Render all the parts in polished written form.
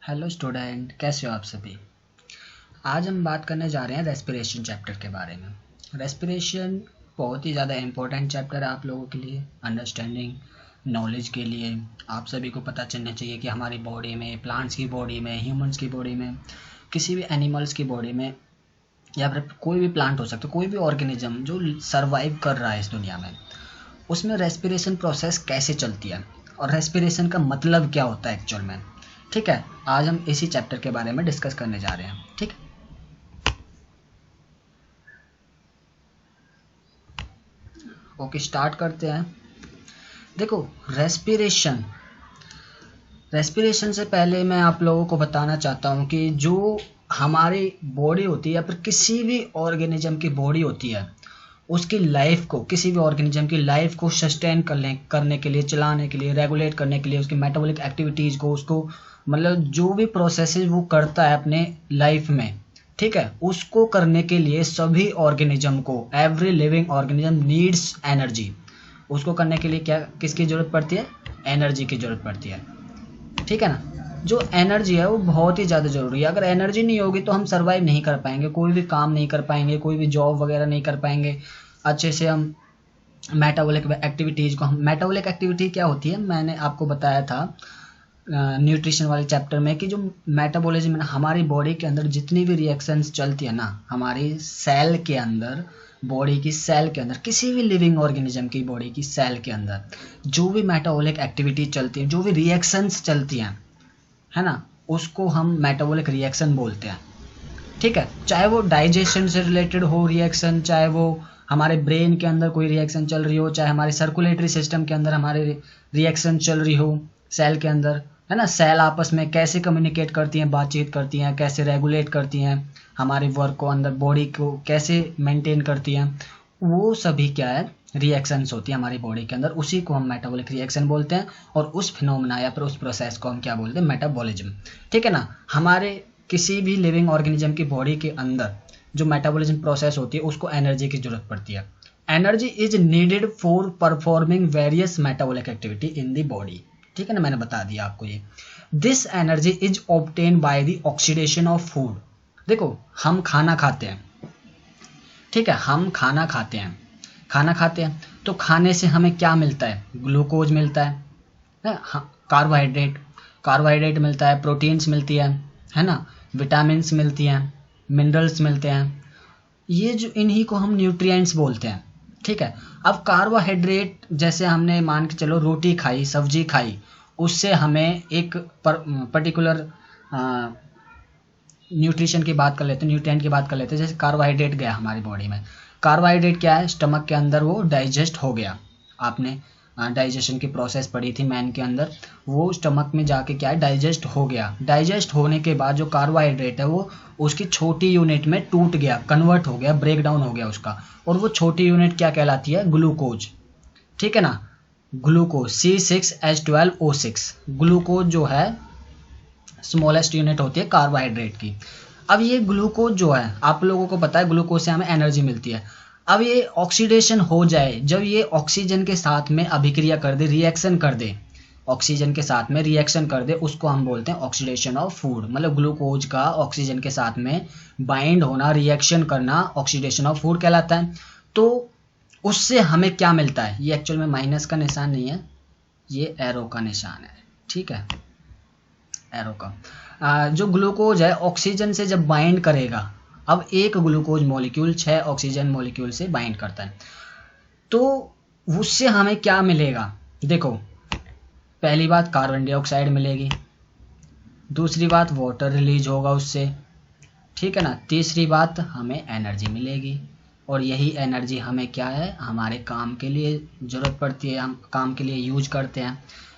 Hello student, कैसे हो आप सभी। आज हम बात करने जा रहे हैं रेस्पिरेशन चैप्टर के बारे में। रेस्पिरेशन बहुत ही ज़्यादा इम्पोर्टेंट चैप्टर है आप लोगों के लिए, अंडरस्टैंडिंग नॉलेज के लिए। आप सभी को पता चलना चाहिए कि हमारी बॉडी में, प्लांट्स की बॉडी में, ह्यूमंस की बॉडी में, किसी भी एनिमल्स की बॉडी में, या फिर कोई भी प्लांट हो सकता है, कोई भी ऑर्गेनिज्म जो सर्वाइव कर रहा है इस दुनिया में, उसमें रेस्पिरेशन प्रोसेस कैसे चलती है और रेस्पिरेशन का मतलब क्या होता है एक्चुअल में। ठीक है, आज हम इसी चैप्टर के बारे में डिस्कस करने जा रहे हैं। ठीक, ओके, स्टार्ट करते हैं। देखो, रेस्पिरेशन रेस्पिरेशन से पहले मैं आप लोगों को बताना चाहता हूँ कि जो हमारी बॉडी होती है या फिर किसी भी ऑर्गेनिज्म की बॉडी होती है, उसकी लाइफ को, किसी भी ऑर्गेनिज्म की लाइफ को सस्टेन करने के लिए, चलाने के लिए, रेगुलेट करने के लिए, उसकी मेटाबॉलिक एक्टिविटीज़ को, उसको मतलब जो भी प्रोसेसेस वो करता है अपने लाइफ में, ठीक है, उसको करने के लिए सभी ऑर्गेनिज्म को, every living organism needs energy. उसको करने के लिए क्या, किसकी ज़रूरत पड़ती है? एनर्जी की ज़रूरत पड़ती है। ठीक है ना। जो एनर्जी है वो बहुत ही ज़्यादा ज़रूरी है। अगर एनर्जी नहीं होगी तो हम सर्वाइव नहीं कर पाएंगे, कोई भी काम नहीं कर पाएंगे, कोई भी जॉब वगैरह नहीं कर पाएंगे अच्छे से। हम मेटाबॉलिक एक्टिविटीज़ को, हम मेटाबॉलिक एक्टिविटी क्या होती है, मैंने आपको बताया था न्यूट्रिशन वाले चैप्टर में कि जो मेटाबॉलिज्म है, हमारी बॉडी के अंदर जितनी भी रिएक्शंस चलती है ना, हमारी सेल के अंदर, बॉडी की सेल के अंदर, किसी भी लिविंग ऑर्गेनिज्म की बॉडी की सेल के अंदर जो भी मेटाबॉलिक एक्टिविटी चलती है, जो भी रिएक्शंस चलती हैं, है ना, उसको हम मेटाबॉलिक रिएक्शन बोलते हैं। ठीक है, चाहे वो डाइजेशन से रिलेटेड हो रिएक्शन, चाहे वो हमारे ब्रेन के अंदर कोई रिएक्शन चल रही हो, चाहे हमारे सर्कुलेटरी सिस्टम के अंदर हमारे रिएक्शन चल रही हो, सेल के अंदर, है ना, सेल आपस में कैसे कम्युनिकेट करती हैं, बातचीत करती हैं, कैसे रेगुलेट करती हैं हमारे वर्क को, अंदर बॉडी को कैसे मेंटेन करती हैं, वो सभी क्या है, रिएक्शंस होती है हमारी बॉडी के अंदर। उसी को हम मेटाबॉलिक रिएक्शन बोलते हैं और उस फिनोमेना या फिर उस प्रोसेस को हम क्या बोलते हैं? मेटाबॉलिज्म। ठीक है ना। हमारे किसी भी लिविंग ऑर्गेनिज्म की बॉडी के अंदर जो मेटाबॉलिज्म प्रोसेस होती है उसको एनर्जी की जरूरत पड़ती है। Energy is needed for performing various metabolic activity in the body. ठीक है ना, मैंने बता दिया आपको ये। This energy is obtain by the oxidation of food. देखो, हम खाना खाते हैं, ठीक है, हम खाना खाते हैं, खाना खाते हैं तो खाने से हमें क्या मिलता है? ग्लूकोज मिलता है, हाँ, कार्बोहाइड्रेट, कार्बोहाइड्रेट मिलता है, प्रोटीन्स मिलती है ना, विटामिन्स मिलती हैं, मिनरल्स मिलते हैं। ये जो, इन्हीं को हम न्यूट्रिएंट्स बोलते हैं। ठीक है। अब कार्बोहाइड्रेट, जैसे हमने मान के चलो रोटी खाई, सब्जी खाई, उससे हमें एक पर्टिकुलर न्यूट्रिशन की बात कर लेते हैं, न्यूट्रिएंट की बात कर लेते हैं। जैसे कार्बोहाइड्रेट गया हमारी बॉडी में, कार्बोहाइड्रेट क्या है, स्टमक के अंदर वो डाइजेस्ट हो गया। आपने डाइजेशन की प्रोसेस पढ़ी थी मैन के अंदर, वो स्टमक में जाके क्या है, डाइजेस्ट हो गया। डाइजेस्ट होने के बाद जो कार्बोहाइड्रेट है वो उसकी छोटी यूनिट में टूट गया, कन्वर्ट हो गया, ब्रेक डाउन हो गया उसका, और वो छोटी यूनिट क्या कहलाती है? ग्लूकोज। ठीक है ना। ग्लूकोज C6H12O6, ग्लूकोज जो है स्मॉलेस्ट यूनिट होती है कार्बोहाइड्रेट की। अब ये ग्लूकोज जो है, आप लोगों को पता है ग्लूकोज से हमें एनर्जी मिलती है। अब ये ऑक्सीडेशन हो जाए, जब ये ऑक्सीजन के साथ में अभिक्रिया कर दे, रिएक्शन कर दे, ऑक्सीजन के साथ में रिएक्शन कर दे, उसको हम बोलते हैं ऑक्सीडेशन ऑफ फूड। मतलब ग्लूकोज का ऑक्सीजन के साथ में बाइंड होना, रिएक्शन करना, ऑक्सीडेशन ऑफ फूड कहलाता है। तो उससे हमें क्या मिलता है? ये एक्चुअल में माइनस का निशान नहीं है, ये एरो का निशान है। ठीक है, एरो का जो ग्लूकोज है ऑक्सीजन से जब बाइंड करेगा, अब एक ग्लूकोज मॉलिक्यूल 6 ऑक्सीजन मॉलिक्यूल से बाइंड करता है, तो उससे हमें क्या मिलेगा? देखो, पहली बात कार्बन डाइऑक्साइड मिलेगी, दूसरी बात वाटर रिलीज होगा उससे, ठीक है ना, तीसरी बात हमें एनर्जी मिलेगी। और यही एनर्जी हमें क्या है, हमारे काम के लिए ज़रूरत पड़ती है, हम काम के लिए यूज करते हैं,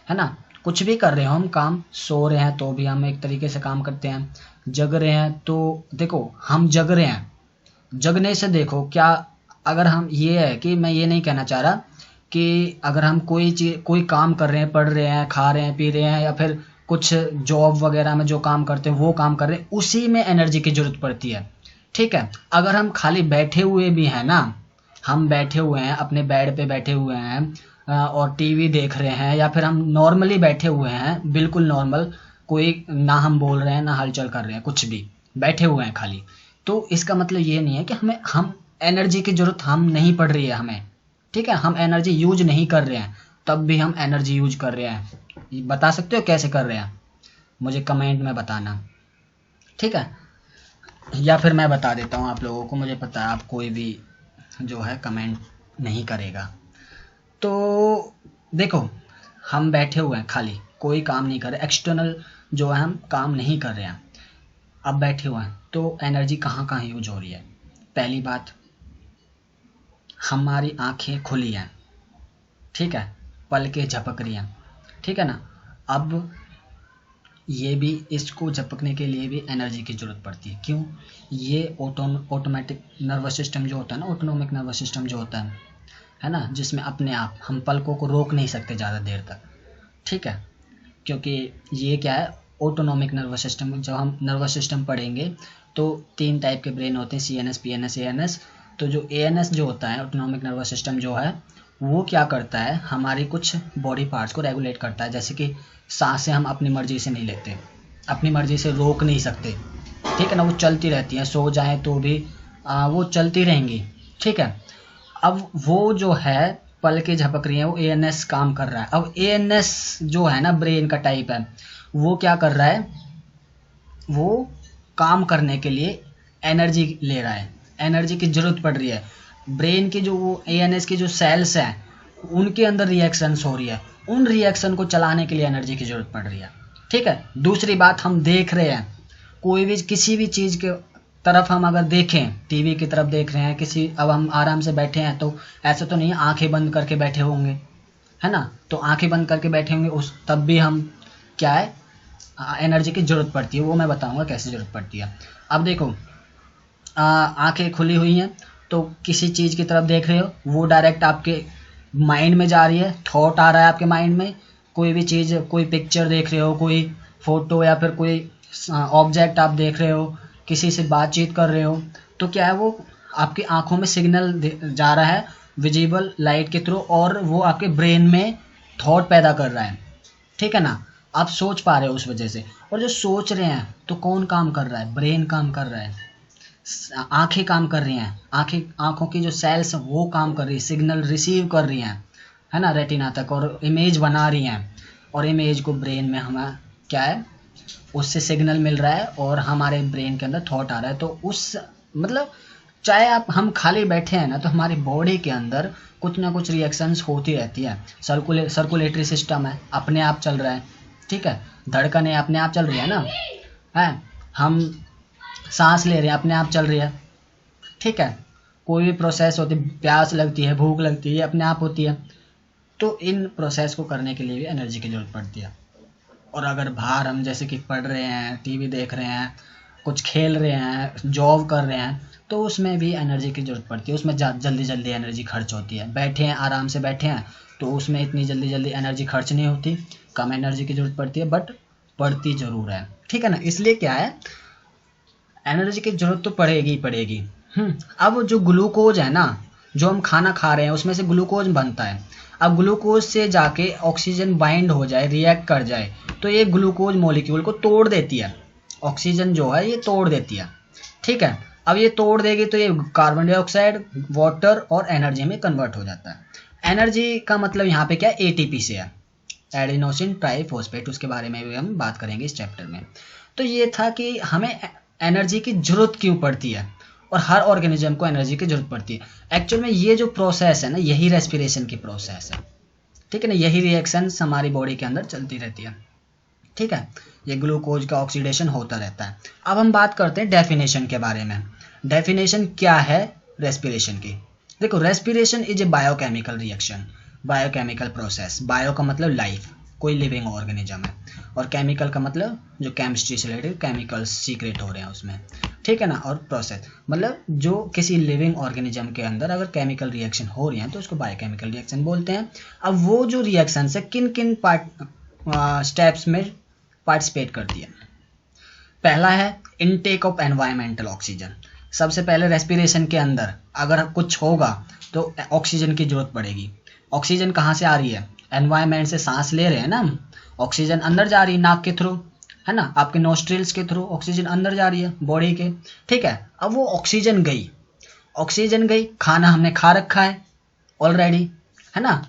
है ना। कुछ भी कर रहे हो हम काम, सो रहे हैं तो भी हम एक तरीके से काम करते हैं, जग रहे हैं तो देखो हम जग रहे हैं, जगने से देखो क्या, अगर हम, ये है कि मैं ये नहीं कहना चाह रहा कि अगर हम कोई चीज, कोई काम कर रहे हैं, पढ़ रहे हैं, खा रहे हैं, पी रहे हैं, या फिर कुछ जॉब वगैरह में जो काम करते हैं वो काम कर रहे हैं, उसी में एनर्जी की जरूरत पड़ती है। ठीक है। अगर हम खाली बैठे हुए भी हैं ना, हम बैठे हुए हैं अपने बेड पे बैठे हुए हैं और टीवी देख रहे हैं, या फिर हम नॉर्मली बैठे हुए हैं, बिल्कुल नॉर्मल, कोई ना हम बोल रहे हैं ना हलचल कर रहे हैं, कुछ भी बैठे हुए हैं खाली, तो इसका मतलब ये नहीं है कि हम एनर्जी की जरूरत हम नहीं पड़ रही है हमें, ठीक है, हम एनर्जी यूज नहीं कर रहे हैं, तब भी हम एनर्जी यूज कर रहे हैं। बता सकते हो कैसे कर रहे हैं, मुझे कमेंट में बताना, ठीक है, या फिर मैं बता देता हूँ आप लोगों को, मुझे पता है आप कोई भी जो है कमेंट नहीं करेगा। तो देखो, हम बैठे हुए हैं खाली, कोई काम नहीं कर रहे, एक्सटर्नल जो है हम काम नहीं कर रहे हैं, अब बैठे हुए हैं, तो एनर्जी कहाँ कहाँ यूज हो रही है। पहली बात, हमारी आंखें खुली हैं, ठीक है, पलकें झपक रही हैं, ठीक है ना। अब ये भी, इसको झपकने के लिए भी एनर्जी की ज़रूरत पड़ती है। क्यों? ये ऑटोमेटिक नर्वस सिस्टम जो होता है ना, ऑटोनोमिक नर्वस सिस्टम जो होता है ना, जिसमें अपने आप हम पलकों को रोक नहीं सकते ज़्यादा देर तक, ठीक है, क्योंकि ये क्या है, ऑटोनोमिक नर्वस सिस्टम। जब हम नर्वस सिस्टम पढ़ेंगे तो 3 टाइप के ब्रेन होते हैं, CNS, PNS, ANS। तो जो ANS जो होता है, ऑटोनोमिक नर्वस सिस्टम जो है, वो क्या करता है, हमारी कुछ बॉडी पार्ट्स को रेगुलेट करता है। जैसे कि सांसें हम अपनी मर्जी से नहीं लेते, अपनी मर्जी से रोक नहीं सकते, ठीक है ना, वो चलती रहती हैं, सो जाएं तो भी वो चलती रहेंगी, ठीक है। अब वो जो है पलकें झपक रही हैं, वो ANS काम कर रहा है। अब ANS जो है ना, ब्रेन का टाइप है, वो क्या कर रहा है, वो काम करने के लिए एनर्जी ले रहा है, एनर्जी की जरूरत पड़ रही है। ब्रेन के जो वो ANS के जो सेल्स हैं, उनके अंदर रिएक्शंस हो रही है, उन रिएक्शन को चलाने के लिए एनर्जी की जरूरत पड़ रही है, ठीक है। दूसरी बात, हम देख रहे हैं कोई भी, किसी भी चीज़ के तरफ हम अगर देखें, टीवी की तरफ देख रहे हैं किसी, अब हम आराम से बैठे हैं, तो ऐसा तो नहीं आंखें बंद करके बैठे होंगे, है ना, तो आंखें बंद करके बैठे होंगे, उस तब भी हम क्या है, एनर्जी की ज़रूरत पड़ती है। वो मैं बताऊंगा कैसे ज़रूरत पड़ती है। अब देखो, आंखें खुली हुई हैं, तो किसी चीज़ की तरफ देख रहे हो, वो डायरेक्ट आपके माइंड में जा रही है, थॉट आ रहा है आपके माइंड में, कोई भी चीज़, कोई पिक्चर देख रहे हो, कोई फोटो या फिर कोई ऑब्जेक्ट आप देख रहे हो, किसी से बातचीत कर रहे हो, तो क्या है, वो आपकी आंखों में सिग्नल जा रहा है विजिबल लाइट के थ्रू, और वो आपके ब्रेन में थॉट पैदा कर रहा है, ठीक है ना। आप सोच पा रहे हो उस वजह से। और जो सोच रहे हैं तो कौन काम कर रहा है, ब्रेन काम कर रहा है, आंखें काम कर रही हैं, आंखों की जो सेल्स वो काम कर रही है, सिग्नल रिसीव कर रही हैं, है ना, रेटिना तक, और इमेज बना रही हैं, और इमेज को ब्रेन में हमें क्या है, उससे सिग्नल मिल रहा है, और हमारे ब्रेन के अंदर थॉट आ रहा है। तो उस मतलब, चाहे आप हम खाली बैठे हैं ना, तो हमारी बॉडी के अंदर कुछ ना कुछ रिएक्शंस होती रहती है। सर्कुलेटरी सिस्टम है, अपने आप चल रहा है, ठीक है, धड़कनें अपने आप चल रही है ना, है, हम सांस ले रहे हैं, अपने आप चल रही है, ठीक है, कोई भी प्रोसेस होती है, प्यास लगती है, भूख लगती है, अपने आप होती है। तो इन प्रोसेस को करने के लिए भी एनर्जी की जरूरत पड़ती है। और अगर बाहर हम जैसे कि पढ़ रहे हैं, टीवी देख रहे हैं, कुछ खेल रहे हैं, जॉब कर रहे हैं, तो उसमें भी एनर्जी की ज़रूरत पड़ती है, उसमें जल्दी जल्दी एनर्जी खर्च होती है। बैठे हैं, आराम से बैठे हैं, तो उसमें इतनी जल्दी जल्दी एनर्जी खर्च नहीं होती, कम एनर्जी की ज़रूरत पड़ती है, बट पड़ती ज़रूर है, ठीक है ना। इसलिए क्या है, एनर्जी की ज़रूरत तो पड़ेगी ही पड़ेगी। अब जो ग्लूकोज है ना, जो हम खाना खा रहे हैं, उसमें से ग्लूकोज बनता है। अब ग्लूकोज से जाके ऑक्सीजन बाइंड हो जाए, रिएक्ट कर जाए, तो ये ग्लूकोज मॉलिक्यूल को तोड़ देती है, ऑक्सीजन जो है ये तोड़ देती है, ठीक है। अब ये तोड़ देगी तो ये कार्बन डाइऑक्साइड, वाटर और एनर्जी में कन्वर्ट हो जाता है। एनर्जी का मतलब यहाँ पे क्या है, ATP से है, एडिनोसिन ट्राइफॉस्फेट, उसके बारे में भी हम बात करेंगे इस चैप्टर में। तो ये था कि हमें एनर्जी की जरूरत क्यों पड़ती है, और हर ऑर्गेनिज्म को एनर्जी की जरूरत पड़ती है। एक्चुअल में ये जो प्रोसेस है ना, यही रेस्पिरेशन की प्रोसेस है, ठीक है ना, यही रिएक्शंस हमारी बॉडी के अंदर चलती रहती है, ठीक है, ये ग्लूकोज का ऑक्सीडेशन होता रहता है। अब हम बात करते हैं डेफिनेशन के बारे में। डेफिनेशन क्या है रेस्पिरेशन की। देखो, respiration is a biochemical reaction, biochemical process. Bio का मतलब लाइफ, कोई लिविंग ऑर्गेनिज्म है, और केमिकल का मतलब जो केमिस्ट्री से रिलेटेड केमिकल्स सीक्रेट हो रहे हैं उसमें, ठीक है ना। और प्रोसेस मतलब जो किसी लिविंग ऑर्गेनिज्म के अंदर अगर केमिकल रिएक्शन हो रही है तो उसको बायोकेमिकल रिएक्शन बोलते हैं। अब वो जो रिएक्शन है किन किन स्टेप्स में पार्टिसिपेट करती है। पहला है इनटेक ऑफ एनवायरमेंटल ऑक्सीजन। सबसे पहले रेस्पिरेशन के अंदर अगर कुछ होगा तो ऑक्सीजन की जरूरत पड़ेगी। ऑक्सीजन कहाँ से आ रही है, एनवायरमेंट से, सांस ले रहे हैं ना हम, ऑक्सीजन अंदर जा रही है नाक के थ्रू, है ना, आपके नोस्ट्रिल्स के थ्रू ऑक्सीजन अंदर जा रही है बॉडी के, ठीक है। अब वो ऑक्सीजन गई, खाना हमने खा रखा है ऑलरेडी, है ना।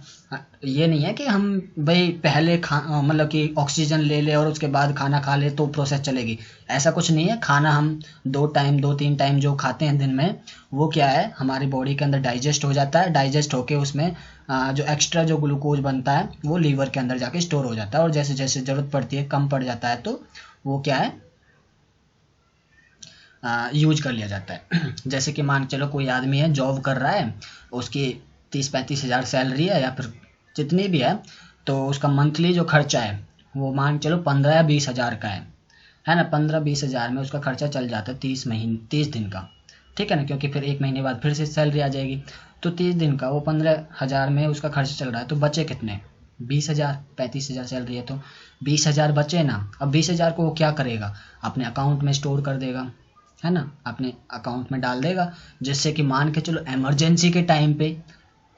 ये नहीं है कि हम भाई पहले मतलब कि ऑक्सीजन ले ले और उसके बाद खाना खा ले तो प्रोसेस चलेगी, ऐसा कुछ नहीं है। खाना हम 2-3 टाइम जो खाते हैं दिन में, वो क्या है, हमारी बॉडी के अंदर डाइजेस्ट हो जाता है, डाइजेस्ट होके उसमें जो एक्स्ट्रा जो ग्लूकोज बनता है वो लीवर के अंदर जाके स्टोर हो जाता है, और जैसे जैसे ज़रूरत पड़ती है, कम पड़ जाता है, तो वो क्या है, यूज कर लिया जाता है। जैसे कि मान के चलो कोई आदमी है, जॉब कर रहा है, उसकी 30-35 हज़ार सैलरी है या फिर जितनी भी है, तो उसका मंथली जो खर्चा है वो मान के चलो 15 या 20 हज़ार का है ना। 15-20 हज़ार में उसका खर्चा चल जाता है 30 दिन का, ठीक है ना, क्योंकि फिर 1 महीने बाद फिर से सैलरी आ जाएगी, तो 30 दिन का वो 15 हज़ार में उसका खर्चा चल रहा है, तो बचे कितने, 20 हज़ार, 35 हज़ार सैलरी है तो 20 हज़ार बचे ना। अब 20 हज़ार को वो क्या करेगा, अपने अकाउंट में स्टोर कर देगा, है ना, अपने अकाउंट में डाल देगा, जिससे कि मान के चलो इमरजेंसी के टाइम पे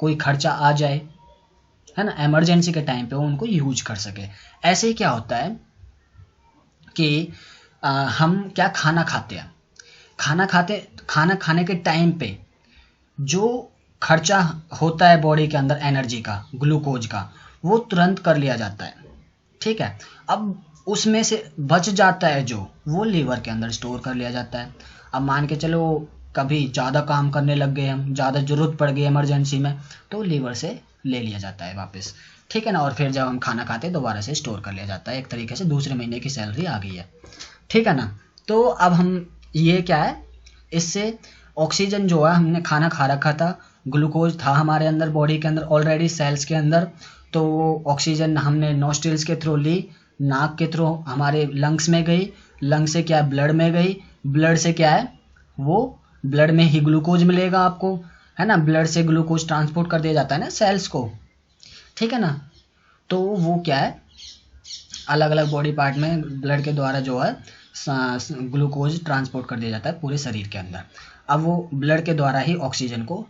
कोई खर्चा आ जाए, है ना, इमरजेंसी के टाइम पे वो उनको यूज कर सके। ऐसे ही क्या होता है कि हम क्या खाना खाते हैं, खाना खाने के टाइम पे जो खर्चा होता है बॉडी के अंदर एनर्जी का, ग्लूकोज का, वो तुरंत कर लिया जाता है, ठीक है। अब उसमें से बच जाता है जो, वो लीवर के अंदर स्टोर कर लिया जाता है। अब मान के चलो कभी ज़्यादा काम करने लग गए हम, ज़्यादा ज़रूरत पड़ गई इमरजेंसी में, तो लीवर से ले लिया जाता है वापस, ठीक है ना, और फिर जब हम खाना खाते हैं दोबारा से स्टोर कर लिया जाता है, एक तरीके से दूसरे महीने की सैलरी आ गई है, ठीक है ना। तो अब हम ये क्या है, इससे ऑक्सीजन जो है, हमने खाना खा रखा था, ग्लूकोज था हमारे अंदर बॉडी के अंदर ऑलरेडी सेल्स के अंदर, तो वो ऑक्सीजन हमने नोस्ट्रिल्स के थ्रू ली, नाक के थ्रू हमारे लंग्स में गई, लंग से क्या है, ब्लड में गई, ब्लड से क्या है, वो ब्लड में ही ग्लूकोज मिलेगा आपको, है ना, ब्लड से ग्लूकोज ट्रांसपोर्ट कर दिया जाता है ना सेल्स को, ठीक है ना। तो वो क्या है, अलग अलग बॉडी पार्ट में ब्लड के द्वारा जो है ग्लूकोज ट्रांसपोर्ट कर दिया जाता है पूरे शरीर के अंदर। अब वो ब्लड के द्वारा ही ऑक्सीजन को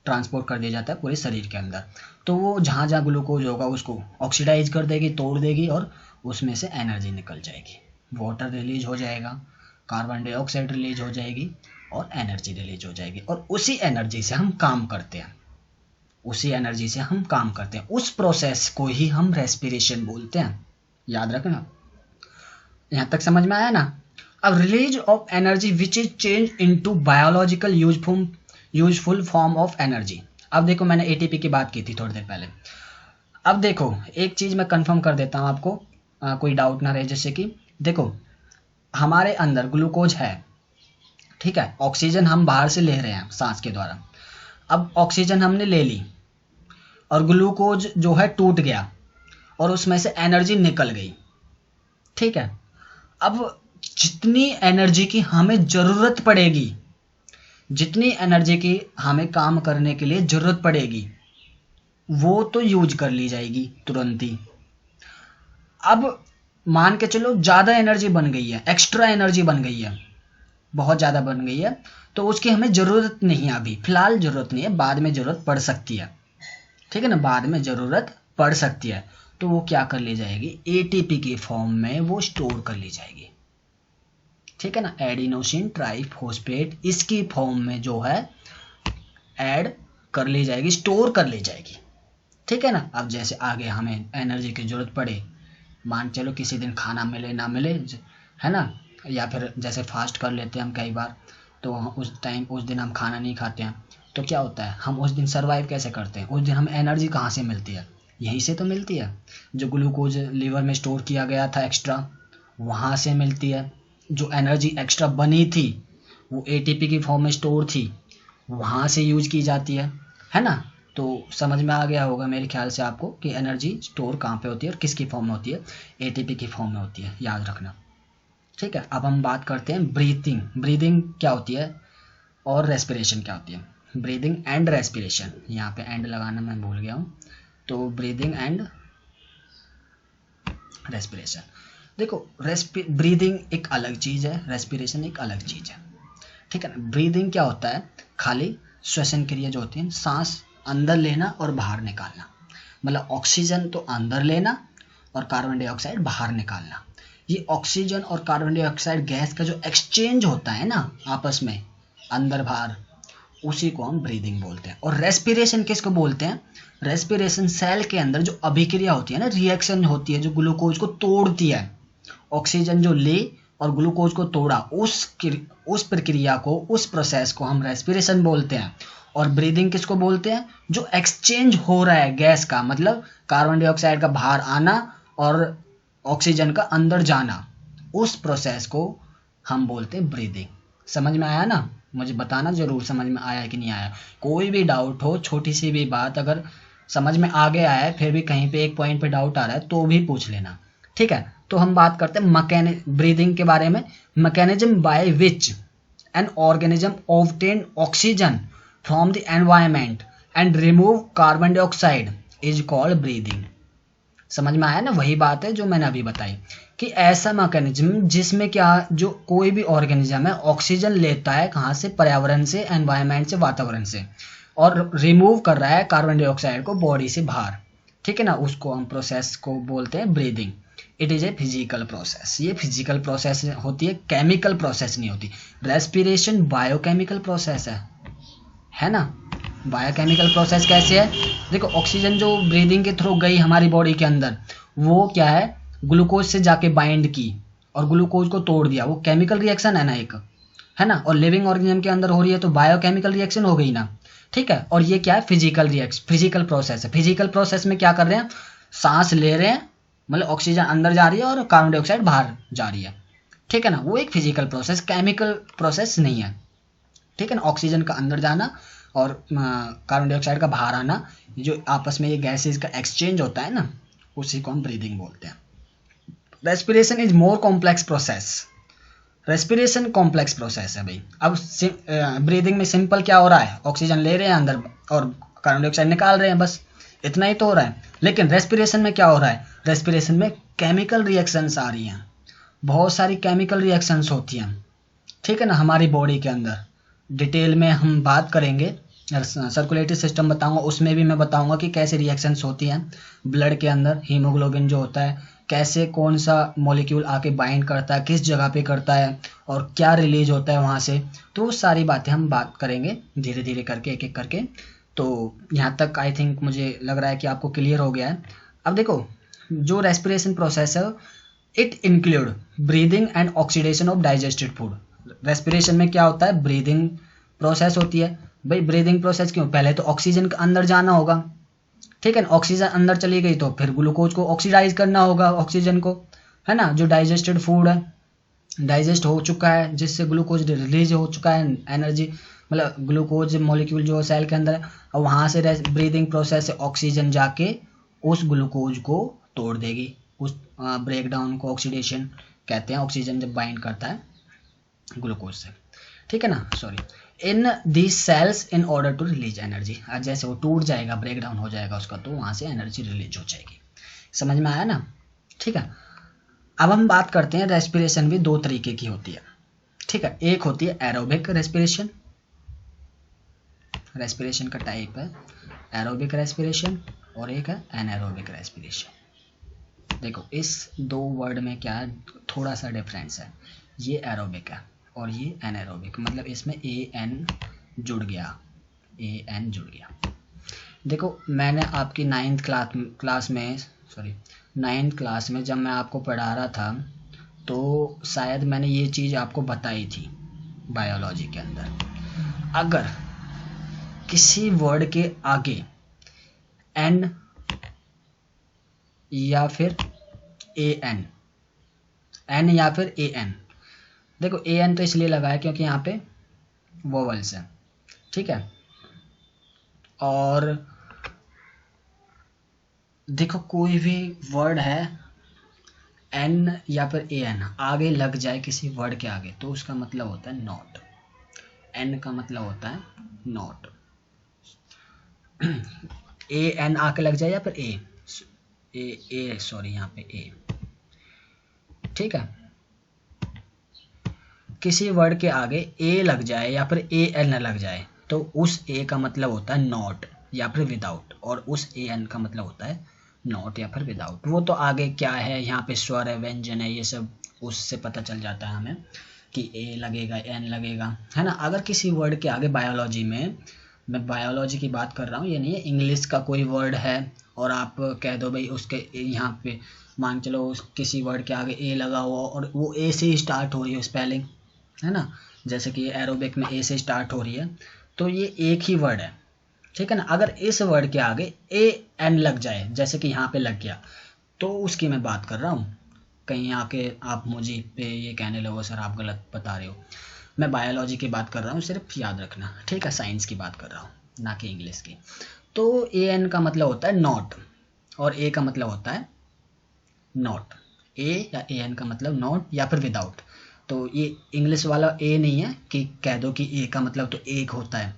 ट्रांसपोर्ट कर दिया जाता है पूरे शरीर के अंदर, तो वो जहाँ जहाँ ग्लूकोज होगा उसको ऑक्सीडाइज कर देगी, तोड़ देगी, और उसमें से एनर्जी निकल जाएगी, वाटर रिलीज हो जाएगा, कार्बन डाइऑक्साइड रिलीज हो जाएगी, और एनर्जी रिलीज हो जाएगी, और उसी एनर्जी से हम काम करते हैं, उस प्रोसेस को ही हम रेस्पिरेशन बोलते हैं, याद रखना। यहाँ तक समझ में आया ना। अब release of energy which is change into biological useful form of energy. अब देखो मैंने एटीपी की बात की थी थोड़ी देर पहले। अब देखो एक चीज मैं कंफर्म कर देता हूँ आपको, कोई डाउट ना रहे, जैसे कि देखो हमारे अंदर ग्लूकोज है, ठीक है, ऑक्सीजन हम बाहर से ले रहे हैं सांस के द्वारा। अब ऑक्सीजन हमने ले ली और ग्लूकोज जो है टूट गया और उसमें से एनर्जी निकल गई, ठीक है। अब जितनी एनर्जी की हमें ज़रूरत पड़ेगी, जितनी एनर्जी की हमें काम करने के लिए ज़रूरत पड़ेगी, वो तो यूज कर ली जाएगी तुरंत ही। अब मान के चलो ज़्यादा एनर्जी बन गई है, एक्स्ट्रा एनर्जी बन गई है, बहुत ज़्यादा बन गई है, तो उसकी हमें ज़रूरत नहीं है, अभी फिलहाल ज़रूरत नहीं है, बाद में ज़रूरत पड़ सकती है, ठीक है ना, बाद में ज़रूरत पड़ सकती है, तो वो क्या कर ली जाएगी, एटीपी के फॉर्म में वो स्टोर कर ली जाएगी, ठीक है ना, एडिनोसिन ट्राइफॉस्फेट इसकी फॉर्म में जो है ऐड कर ली जाएगी, स्टोर कर ली जाएगी, ठीक है ना। अब जैसे आगे हमें एनर्जी की जरूरत पड़े, मान चलो किसी दिन खाना मिले ना मिले, है ना, या फिर जैसे फास्ट कर लेते हैं हम कई बार, तो उस दिन हम खाना नहीं खाते हैं, तो क्या होता है, हम उस दिन सर्वाइव कैसे करते हैं, उस दिन हमें एनर्जी कहाँ से मिलती है, यहीं से तो मिलती है, जो ग्लूकोज लीवर में स्टोर किया गया था एक्स्ट्रा, वहाँ से मिलती है। जो एनर्जी एक्स्ट्रा बनी थी वो एटीपी की फॉर्म में स्टोर थी, वहाँ से यूज की जाती है ना। तो समझ में आ गया होगा मेरे ख्याल से आपको कि एनर्जी स्टोर कहाँ पे होती है और किसकी फॉर्म में होती है, एटीपी की फॉर्म में होती है, याद रखना, ठीक है। अब हम बात करते हैं ब्रीदिंग क्या होती है और रेस्पिरेशन क्या होती है। ब्रीदिंग एंड रेस्पिरेशन, यहाँ पे एंड लगाना मैं भूल गया हूँ, तो ब्रीदिंग एंड रेस्पिरेशन, देखो ब्रीदिंग एक अलग चीज़ है, रेस्पिरेशन एक अलग चीज़ है, ठीक है ना। ब्रीदिंग क्या होता है, खाली श्वसन क्रिया जो होती है, सांस अंदर लेना और बाहर निकालना, मतलब ऑक्सीजन तो अंदर लेना और कार्बन डाइऑक्साइड बाहर निकालना, ये ऑक्सीजन और कार्बन डाइऑक्साइड गैस का जो एक्सचेंज होता है ना आपस में अंदर बाहर, उसी को हम ब्रीदिंग बोलते हैं। और रेस्पिरेशन किसको बोलते हैं? रेस्पिरेशन सेल के अंदर जो अभिक्रिया होती है ना, रिएक्शन होती है जो ग्लूकोज को तोड़ती है, ऑक्सीजन जो ले और ग्लूकोज को तोड़ा, उस प्रक्रिया को, उस प्रोसेस को हम रेस्पिरेशन बोलते हैं। और ब्रीदिंग किसको बोलते हैं? जो एक्सचेंज हो रहा है गैस का, मतलब कार्बन डाइऑक्साइड का बाहर आना और ऑक्सीजन का अंदर जाना, उस प्रोसेस को हम बोलते हैं ब्रीदिंग। समझ में आया ना? मुझे बताना जरूर समझ में आया कि नहीं आया। कोई भी डाउट हो, छोटी सी भी बात अगर समझ में आ गया है, फिर भी कहीं पे एक पॉइंट पे डाउट आ रहा है तो भी पूछ लेना, ठीक है। तो हम बात करते हैं ब्रीदिंग के बारे में। Mechanism by which an organism obtain oxygen from the environment and remove carbon dioxide is called breathing. समझ में आया ना? वही बात है जो मैंने अभी बताई कि ऐसा मैकेनिज्म जिसमें क्या, जो कोई भी ऑर्गेनिज्म है ऑक्सीजन लेता है कहाँ से? पर्यावरण से, एनवायरनमेंट से, वातावरण से, और रिमूव कर रहा है कार्बन डाइऑक्साइड को बॉडी से बाहर, ठीक है ना। उसको हम प्रोसेस को बोलते हैं breathing. It is a physical process. ये फिजिकल प्रोसेस होती है, केमिकल प्रोसेस नहीं होती। रेस्पिरेशन बायोकेमिकल प्रोसेस है ना। बायोकेमिकल प्रोसेस कैसे है? देखो, ऑक्सीजन जो ब्रीदिंग के थ्रू गई हमारी बॉडी के अंदर, वो क्या है? ग्लूकोज से जाके बाइंड की और ग्लूकोज को तोड़ दिया, वो केमिकल रिएक्शन है ना एक, है ना। और लिविंग ऑर्गेनिज्म के अंदर हो रही है तो बायोकेमिकल रिएक्शन हो गई ना, ठीक है। और ये क्या है? फिजिकल प्रोसेस है। फिजिकल प्रोसेस में क्या कर रहे हैं? सांस ले रहे हैं, मतलब ऑक्सीजन अंदर जा रही है और कार्बन डाइऑक्साइड बाहर जा रही है, ठीक है ना। वो एक फिजिकल प्रोसेस, केमिकल प्रोसेस नहीं है, ठीक है ना। ऑक्सीजन का अंदर जाना और कार्बन डाइऑक्साइड का बाहर आना, जो आपस में ये गैसेज का एक्सचेंज होता है ना, उसी को हम ब्रीदिंग बोलते हैं। Respiration is more complex process. Respiration complex process है भाई। अब ब्रीदिंग में सिंपल क्या हो रहा है? ऑक्सीजन ले रहे हैं अंदर और कार्बन डाइऑक्साइड निकाल रहे हैं, बस इतना ही तो हो रहा है। लेकिन रेस्पिरेशन में क्या हो रहा है? रेस्पिरेशन में केमिकल रिएक्शंस आ रही हैं, बहुत सारी केमिकल रिएक्शंस होती हैं, ठीक है ना, हमारी बॉडी के अंदर। डिटेल में हम बात करेंगे, सर्कुलेटरी सिस्टम बताऊंगा, उसमें भी मैं बताऊंगा कि कैसे रिएक्शंस होती हैं ब्लड के अंदर। हीमोग्लोबिन जो होता है, कैसे कौन सा मॉलिक्यूल आके बाइंड करता है, किस जगह पे करता है और क्या रिलीज होता है वहाँ से। तो सारी बातें हम बात करेंगे धीरे धीरे करके, एक एक करके। तो यहाँ तक आई थिंक मुझे लग रहा है कि आपको क्लियर हो गया है। अब देखो, जो रेस्पिरेशन प्रोसेस है, it include breathing and oxidation of digested food. Respiration में क्या होता है? ब्रीदिंग प्रोसेस होती है भाई। ब्रीदिंग प्रोसेस क्यों? पहले तो ऑक्सीजन का अंदर जाना होगा, ठीक है। ऑक्सीजन अंदर चली गई तो फिर ग्लूकोज को ऑक्सीडाइज करना होगा, ऑक्सीजन को, है ना। जो डाइजेस्टेड फूड है, डाइजेस्ट हो चुका है, जिससे ग्लूकोज रिलीज हो चुका है, एनर्जी, मतलब ग्लूकोज मॉलिक्यूल जो सेल के अंदर है, और वहाँ से ब्रीदिंग प्रोसेस से ऑक्सीजन जाके उस ग्लूकोज को तोड़ देगी। उस ब्रेक डाउन को ऑक्सीडेशन कहते हैं, ऑक्सीजन जब बाइंड करता है ग्लूकोज से, ठीक है ना। Sorry, in these cells in order to release energy. जैसे वो टूट जाएगा, ब्रेक डाउन हो जाएगा उसका, तो वहाँ से एनर्जी रिलीज हो जाएगी। समझ में आया ना? ठीक है। अब हम बात करते हैं, रेस्पिरेशन भी दो तरीके की होती है, ठीक है। एक होती है एरोबिक रेस्पिरेशन, रेस्पिरेशन का टाइप है एरोबिक रेस्पिरेशन, और एक है एनारोबिक रेस्पिरेशन। देखो, इस दो वर्ड में क्या है, थोड़ा सा डिफरेंस है। ये एरोबिक है और ये एनारोबिक, मतलब इसमें ए एन जुड़ गया, ए एन जुड़ गया। देखो, मैंने आपकी नाइन्थ क्लास में जब मैं आपको पढ़ा रहा था, तो शायद मैंने ये चीज़ आपको बताई थी बायोलॉजी के अंदर। अगर किसी वर्ड के आगे एन या फिर ए एन या फिर ए एन, देखो ए एन तो इसलिए लगा है क्योंकि यहाँ पे वोवल्स है, ठीक है। और देखो, कोई भी वर्ड है एन या फिर ए एन आगे लग जाए किसी वर्ड के आगे, तो उसका मतलब होता है नॉट। एन का मतलब होता है नॉट। ए एन आके लग जाए या फिर ए सॉरी, यहाँ पे ए, ठीक है। किसी वर्ड के आगे ए लग जाए या फिर ए एन लग जाए, तो उस ए का मतलब होता है नॉट या फिर विदाउट, और उस ए एन का मतलब होता है नॉट या फिर विदाउट। वो तो आगे क्या है, यहाँ पे स्वर है, व्यंजन है, ये सब उससे पता चल जाता है हमें कि ए लगेगा, एन लगेगा, है ना। अगर किसी वर्ड के आगे बायोलॉजी में, मैं बायोलॉजी की बात कर रहा हूँ, ये नहीं है इंग्लिश का कोई वर्ड है और आप कह दो भाई उसके यहाँ पे मान चलो किसी वर्ड के आगे ए लगा हुआ और वो ए से ही स्टार्ट हो रही है स्पेलिंग, है ना, जैसे कि एरोबिक में ए से स्टार्ट हो रही है, तो ये एक ही वर्ड है, ठीक है ना। अगर इस वर्ड के आगे ए एन लग जाए, जैसे कि यहाँ पे लग गया, तो उसकी मैं बात कर रहा हूँ। कहीं आके आप मुझे पे ये कहने लगो सर आप गलत बता रहे हो, मैं बायोलॉजी की बात कर रहा हूँ, सिर्फ याद रखना, ठीक है, साइंस की बात कर रहा हूँ ना कि इंग्लिश की। तो ए एन का मतलब होता है नॉट और ए का मतलब होता है नॉट। ए या ए एन का मतलब नॉट या फिर विदाउट। तो ये इंग्लिश वाला ए नहीं है कि कह दो कि ए का मतलब तो एक होता है,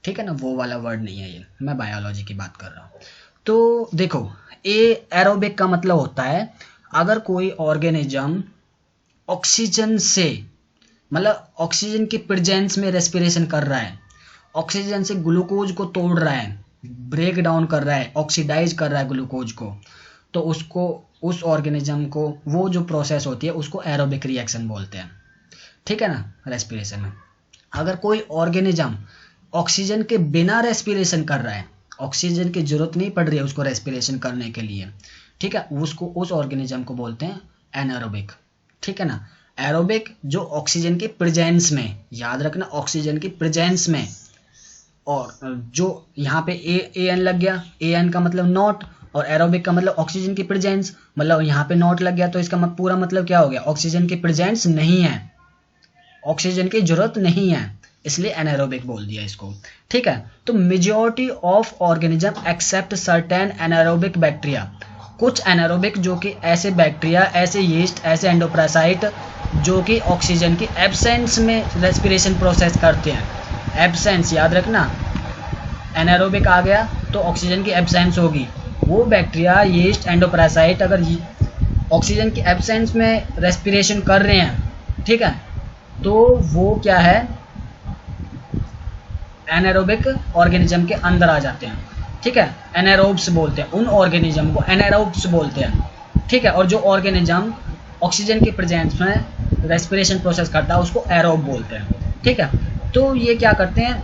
ठीक है ना, वो वाला वर्ड नहीं है ये, मैं बायोलॉजी की बात कर रहा हूँ। तो देखो ए एरोबिक का मतलब होता है अगर कोई ऑर्गेनिज्म ऑक्सीजन से, मतलब ऑक्सीजन की प्रेजेंस में रेस्पिरेशन कर रहा है, ऑक्सीजन से ग्लूकोज को तोड़ रहा है, ब्रेक डाउन कर रहा है, ऑक्सीडाइज कर रहा है ग्लूकोज को, तो उसको, उस ऑर्गेनिज्म को, वो जो प्रोसेस होती है उसको एरोबिक रिएक्शन बोलते हैं, ठीक है ना, रेस्पिरेशन में। अगर कोई ऑर्गेनिज्म ऑक्सीजन के बिना रेस्पिरेशन कर रहा है, ऑक्सीजन की जरूरत नहीं पड़ रही है उसको रेस्पिरेशन करने के लिए, ठीक है, उसको, उस ऑर्गेनिज्म को बोलते हैं एनारोबिक, ठीक है ना। एरोबिक जो ऑक्सीजन की प्रेजेंस में, याद रखना ऑक्सीजन की प्रेजेंस में, और जो यहाँ पे ए एन लग गया, ए एन का मतलब नॉट, और एरोबिक का मतलब ऑक्सीजन की प्रेजेंस, मतलब यहाँ पे नॉट लग गया तो इसका पूरा मतलब क्या हो गया, ऑक्सीजन की प्रेजेंस नहीं है, ऑक्सीजन की जरूरत नहीं है, इसलिए एनारोबिक बोल दिया इसको, ठीक है। तो majority of organism except certain anaerobic bacteria, कुछ एनारोबिक जो कि ऐसे बैक्टीरिया, ऐसे यीस्ट, ऐसे एंडोपैरासाइट जो कि ऑक्सीजन की एब्सेंस में रेस्पिरेशन प्रोसेस करते हैं। एब्सेंस याद रखना, एनारोबिक आ गया तो ऑक्सीजन की एब्सेंस होगी, वो बैक्टीरिया, यीस्ट, एंडोपैरासाइट अगर ऑक्सीजन की एब्सेंस में रेस्पिरेशन कर रहे हैं, ठीक है, तो वो क्या है, एनारोबिक ऑर्गेनिज्म के अंदर आ जाते हैं, ठीक है, एनारोब्स बोलते हैं उन ऑर्गेनिज्म को, एनारोब्स बोलते हैं, ठीक है। और जो ऑर्गेनिज्म ऑक्सीजन की प्रेजेंस में रेस्पिरेशन प्रोसेस करता है उसको एरोब बोलते हैं, ठीक है। तो ये क्या करते हैं,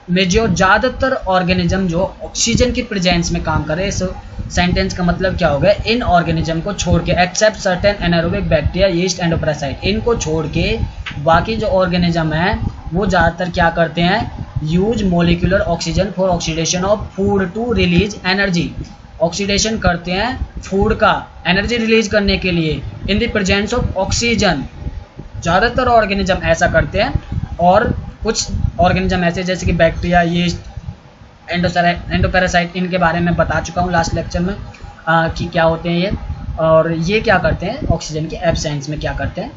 ज़्यादातर ऑर्गेनिज्म जो ऑक्सीजन की प्रेजेंस में काम करे, इस सेंटेंस का मतलब क्या हो गया, इन ऑर्गेनिज्म को छोड़ के, except certain anaerobic bacteria, yeast, endoparasite, इनको छोड़ के बाकी जो ऑर्गेनिज्म है वो ज़्यादातर क्या करते हैं, use molecular oxygen for oxidation of food to release energy, oxidation करते हैं फूड का एनर्जी रिलीज करने के लिए in the presence of oxygen, ज़्यादातर ऑर्गेनिज्म ऐसा करते हैं। और कुछ ऑर्गेनिज्म ऐसे जैसे कि बैक्टीरिया, यीस्ट, एंडोपैरासाइट, इनके बारे में बता चुका हूँ लास्ट लेक्चर में कि क्या होते हैं ये, और ये क्या करते हैं, ऑक्सीजन के एब्सेंस में क्या करते हैं,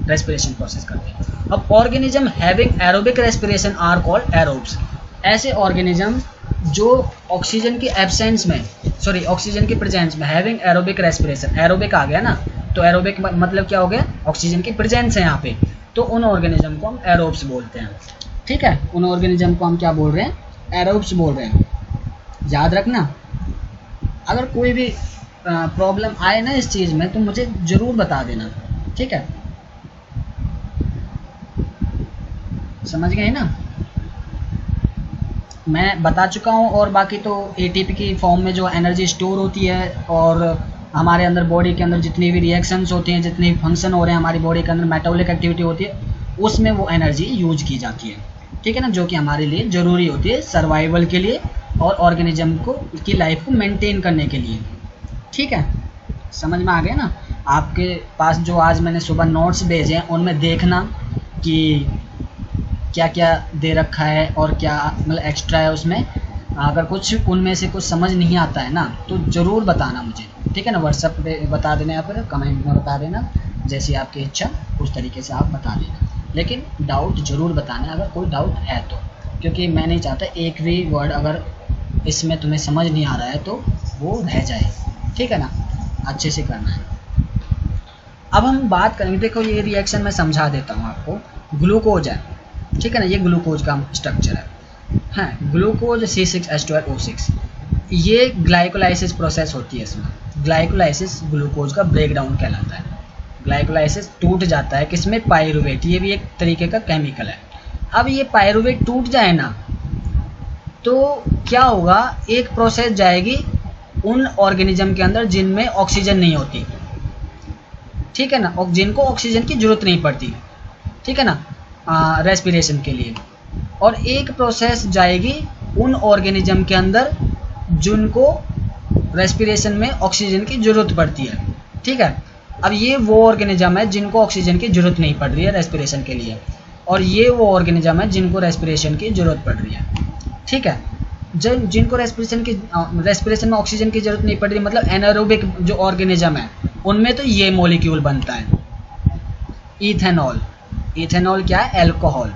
रेस्पिरेशन प्रोसेस करते हैं। अब organism having aerobic respiration are called aerobes, ऐसे ऑर्गेनिज्म जो ऑक्सीजन की एब्सेंस में, सॉरी ऑक्सीजन की प्रेजेंस में हैविंग एरोबिक रेस्पिरेशन, एरोबिक आ गया ना, तो एरोबिक मतलब क्या हो गया, ऑक्सीजन की प्रेजेंस है यहाँ पे, तो उन ऑर्गेनिज्म को हम एरोब्स बोलते हैं, ठीक है, उन ऑर्गेनिज्म को हम क्या बोल रहे हैं, एरोब्स बोल रहे हैं। याद रखना, अगर कोई भी प्रॉब्लम आए ना इस चीज़ में तो मुझे ज़रूर बता देना, ठीक है, समझ गए ना। मैं बता चुका हूँ, और बाकी तो एटीपी की फॉर्म में जो एनर्जी स्टोर होती है और हमारे अंदर बॉडी के अंदर जितनी भी रिएक्शंस होती हैं, जितने भी फंक्शन हो रहे हैं हमारी बॉडी के अंदर, मेटाबॉलिक एक्टिविटी होती है, उसमें वो एनर्जी यूज की जाती है, ठीक है ना, जो कि हमारे लिए ज़रूरी होती है सर्वाइवल के लिए और ऑर्गेनिज्म को की लाइफ को मेंटेन करने के लिए, ठीक है, समझ में आ गया ना। आपके पास जो आज मैंने सुबह नोट्स भेजे हैं उनमें देखना कि क्या क्या दे रखा है और क्या मतलब एक्स्ट्रा है उसमें, अगर कुछ उनमें से कुछ समझ नहीं आता है ना तो ज़रूर बताना मुझे, ठीक है ना, व्हाट्सएप पे बता देना या फिर कमेंट में बता देना, जैसी आपकी इच्छा उस तरीके से आप बता देना, लेकिन डाउट ज़रूर बताना अगर कोई डाउट है तो, क्योंकि मैं नहीं चाहता एक भी वर्ड अगर इसमें तुम्हें समझ नहीं आ रहा है तो वो रह जाए, ठीक है ना, अच्छे से करना है। अब हम बात करेंगे, देखो ये रिएक्शन मैं समझा देता हूँ आपको, ग्लूकोज है, ठीक है ना, ये ग्लूकोज का स्ट्रक्चर है, हाँ, ग्लूकोज C6H12O6, ये ग्लाइकोलाइसिस प्रोसेस होती है इसमें। ग्लाइकोलाइसिस ग्लूकोज का ब्रेकडाउन कहलाता है। ग्लाइकोलाइसिस टूट जाता है किसमें, पायरुवेट, ये भी एक तरीके का केमिकल है। अब ये पायरुवेट टूट जाए ना तो क्या होगा, एक प्रोसेस जाएगी उन ऑर्गेनिज्म के अंदर जिनमें ऑक्सीजन नहीं होती, ठीक है ना, और जिनको ऑक्सीजन की जरूरत नहीं पड़ती, ठीक है ना, रेस्पिरेशन के लिए। और एक प्रोसेस जाएगी उन ऑर्गेनिज्म के अंदर जिनको रेस्पिरेशन में ऑक्सीजन की जरूरत पड़ती है, ठीक है। अब ये वो ऑर्गेनिज्म है जिनको ऑक्सीजन की जरूरत नहीं पड़ रही है रेस्पिरेशन के लिए, और ये वो ऑर्गेनिज्म है जिनको रेस्पिरेशन की जरूरत पड़ रही है, ठीक है। जिनको रेस्पिरेशन में ऑक्सीजन की जरूरत नहीं पड़ रही, मतलब एनारोबिक जो ऑर्गेनिज्म है उनमें तो ये मॉलिक्यूल बनता है, इथेनॉल। इथेनॉल क्या है, एल्कोहल,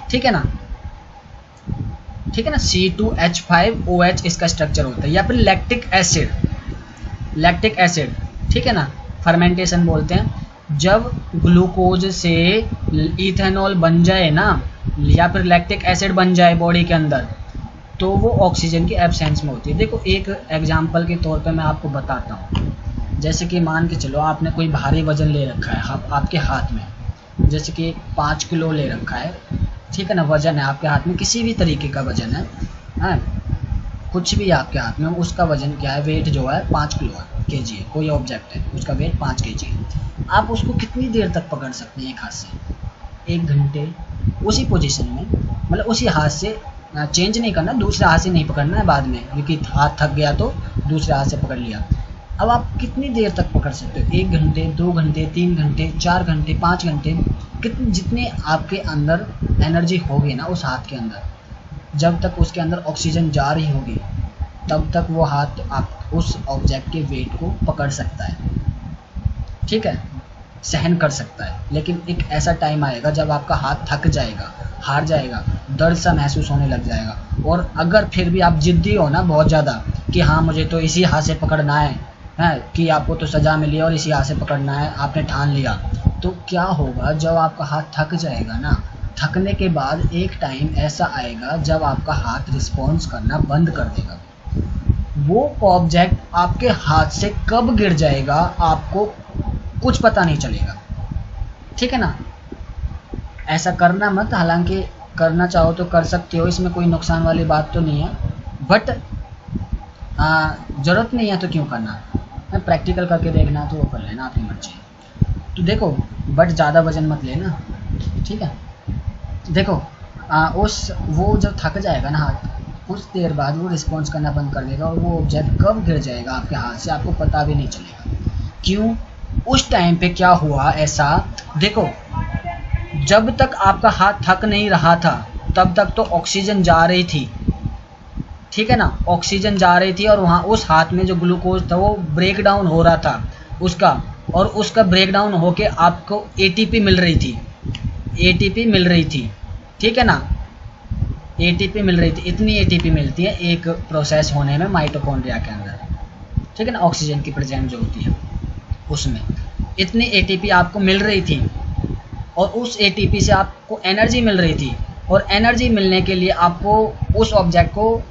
ठीक है ना, ठीक है ना। C2H5OH इसका स्ट्रक्चर होता है। या फिर लैक्टिक एसिड, लैक्टिक एसिड, ठीक है ना, फर्मेंटेशन बोलते हैं। जब ग्लूकोज से इथेनॉल बन जाए ना, या फिर लैक्टिक एसिड बन जाए बॉडी के अंदर, तो वो ऑक्सीजन की एब्सेंस में होती है। देखो एक एग्जांपल के तौर पे मैं आपको बताता हूँ। जैसे कि मान के चलो आपने कोई भारी वजन ले रखा है आपके हाथ में, जैसे कि 5 किलो ले रखा है, ठीक है ना, वजन है आपके हाथ में, किसी भी तरीके का वजन है, कुछ भी आपके हाथ में, उसका वजन क्या है, वेट जो है 5 किलो केजी है, कोई ऑब्जेक्ट है उसका वेट 5 केजी है। आप उसको कितनी देर तक पकड़ सकते हैं एक हाथ से, 1 घंटे उसी पोजीशन में, मतलब उसी हाथ से, चेंज नहीं करना, दूसरे हाथ से नहीं पकड़ना है बाद में, क्योंकि हाथ थक गया तो दूसरे हाथ से पकड़ लिया। अब आप कितनी देर तक पकड़ सकते हो, 1 घंटे, 2 घंटे, 3 घंटे, 4 घंटे, 5 घंटे, कितनी, जितने आपके अंदर एनर्जी होगी ना उस हाथ के अंदर, जब तक उसके अंदर ऑक्सीजन जा रही होगी तब तक वो हाथ आप उस ऑब्जेक्ट के वेट को पकड़ सकता है, ठीक है, सहन कर सकता है। लेकिन एक ऐसा टाइम आएगा जब आपका हाथ थक जाएगा, हार जाएगा, दर्द सा महसूस होने लग जाएगा, और अगर फिर भी आप जिद्दी हो ना बहुत ज़्यादा कि हाँ मुझे तो इसी हाथ से पकड़ना है कि आपको तो सज़ा मिली और इसी हाथ से पकड़ना है, आपने ठान लिया, तो क्या होगा, जब आपका हाथ थक जाएगा ना, थकने के बाद एक टाइम ऐसा आएगा जब आपका हाथ रिस्पॉन्स करना बंद कर देगा। वो ऑब्जेक्ट आपके हाथ से कब गिर जाएगा आपको कुछ पता नहीं चलेगा, ठीक है ना। ऐसा करना मत, हालांकि करना चाहो तो कर सकते हो, इसमें कोई नुकसान वाली बात तो नहीं है, बट ज़रूरत नहीं है तो क्यों करना, प्रैक्टिकल करके देखना तो वो कर लेना, आपकी मर्जी। तो देखो, बट ज़्यादा वजन मत लेना, ठीक है। देखो वो जब थक जाएगा ना हाथ, कुछ देर बाद वो रिस्पॉन्स करना बंद कर देगा, और वो ऑब्जेक्ट कब गिर जाएगा आपके हाथ से आपको पता भी नहीं चलेगा। क्यों, उस टाइम पे क्या हुआ ऐसा, देखो जब तक आपका हाथ थक नहीं रहा था तब तक तो ऑक्सीजन जा रही थी, ठीक है ना, ऑक्सीजन जा रही थी, और वहाँ उस हाथ में जो ग्लूकोज था वो ब्रेक डाउन हो रहा था उसका, और उसका ब्रेक डाउन होके आपको एटीपी मिल रही थी, एटीपी मिल रही थी, ठीक है ना, एटीपी मिल रही थी। इतनी एटीपी मिलती है एक प्रोसेस होने में माइटोकॉन्ड्रिया के अंदर, ठीक है ना, ऑक्सीजन की प्रेजेंस जो होती है उसमें इतनी एटीपी आपको मिल रही थी, और उस एटीपी से आपको एनर्जी मिल रही थी, और एनर्जी मिलने के लिए आपको उस ऑब्जेक्ट को